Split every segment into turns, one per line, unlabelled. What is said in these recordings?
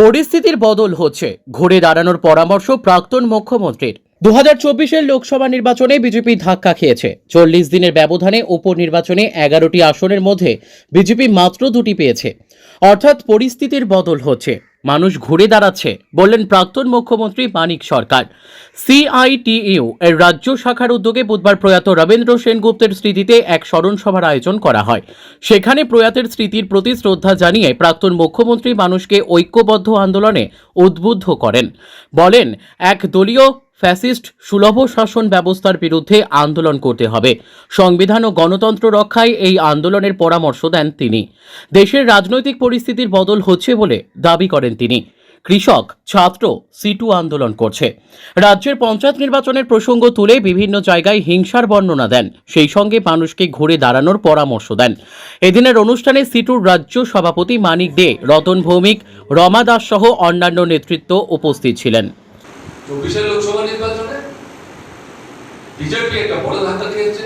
পরিস্থিতির বদল হচ্ছে, ঘুরে দাঁড়ানোর পরামর্শ প্রাক্তন মুখ্যমন্ত্রীর। 2024-এর লোকসভা নির্বাচনে বিজেপি ধাক্কা খেয়েছে। 40 দিনের ব্যবধানে উপনির্বাচনে 11টি আসনের মধ্যে বিজেপি মাত্র 2টি পেয়েছে। অর্থাৎ পরিস্থিতির বদল হচ্ছে, মানুষ ঘুরে দাঁড়াচ্ছে, বললেন প্রাক্তন মুখ্যমন্ত্রী মানিক সরকার। সিআইটিইউ এর রাজ্য শাখার উদ্যোগে বুধবার প্রয়াত রবীন্দ্র সেনগুপ্তের স্মৃতিতে এক স্মরণ সভার আয়োজন করা হয়। সেখানে প্রয়াতের স্মৃতির প্রতি শ্রদ্ধা জানিয়ে প্রাক্তন মুখ্যমন্ত্রী মানুষকে ঐক্যবদ্ধ আন্দোলনে উদ্বুদ্ধ করেন। বলেন, এক দলীয় ফ্যাসিস্ট সুলভ শাসন ব্যবস্থার বিরুদ্ধে আন্দোলন করতে হবে। সংবিধান ও গণতন্ত্র রক্ষায় এই আন্দোলনের পরামর্শ দেন তিনি। দেশের রাজনৈতিক পরিস্থিতির বদল হচ্ছে বলে দাবি করেন তিনি। কৃষক, ছাত্র সিটু আন্দোলন করছে। রাজ্যের পঞ্চায়েত নির্বাচনের প্রসঙ্গ তুলে বিভিন্ন জায়গায় হিংসার বর্ণনা দেন, সেই সঙ্গে মানুষকে ঘুরে দাঁড়ানোর পরামর্শ দেন। এদিনের অনুষ্ঠানে সিটুর রাজ্য সভাপতি মানিক দে, রতন ভৌমিক, রমা দাস সহ অন্যান্য নেতৃত্ব উপস্থিত ছিলেন।
24-এর লোকসভা নির্বাচনে বিজেপি একটা বড় ধাক্কা খেয়েছে,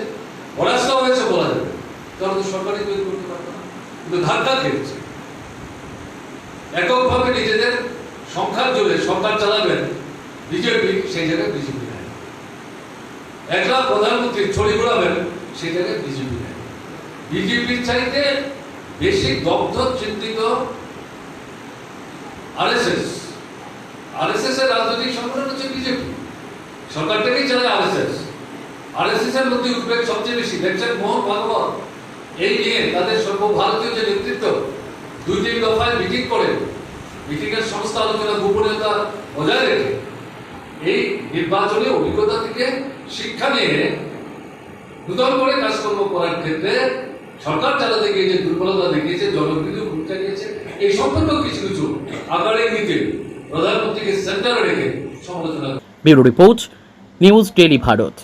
পরাস্ত হয়েছে বলা যাবে, কারণ তো সরকারি তৈরি করতে পারবে না, কিন্তু ধাক্কা খেয়েছে। এককভাবে নিজেদের সংখ্যার জোরে সরকার চালাবেন বিজেপি, সেই জায়গায় বিজেপি নেয়। একলা প্রধানমন্ত্রী ছড়ি ঘোরাবেন, সেই জায়গায় বিজেপি নেয়। বিজেপির চাইতে বেশি দগ্ধ চিন্তিত আরএসএস এর রাজনৈতিক সংগঠন হচ্ছে বিজেপি। সরকারটাকেই চালায় আরএসএস এর মধ্যে উদ্বেগ সবচেয়ে বেশি। দেখছেন মোহন ভাগবত এই নিয়ে তাদের সর্বভারতীয় যে নেতৃত্ব 2-3 দফায় মিটিং করে, মিটিং এর সংস্থা আলোচনা গোপনীয়তা বজায় রেখে এই নির্বাচনী অভিজ্ঞতা থেকে শিক্ষা নিয়ে নতুন করে কাজকর্ম করার ক্ষেত্রে সরকার চালাতে গিয়ে যে দুর্বলতা দেখিয়েছে, জনবিরোধী ভূমিকা নিয়েছে, এই সম্পর্কে কিছু কিছু আকারে নিতে প্রধানমন্ত্রীকে সেন্টারে রেখে সমালোচনা।
Bureau report, news daily Bharat.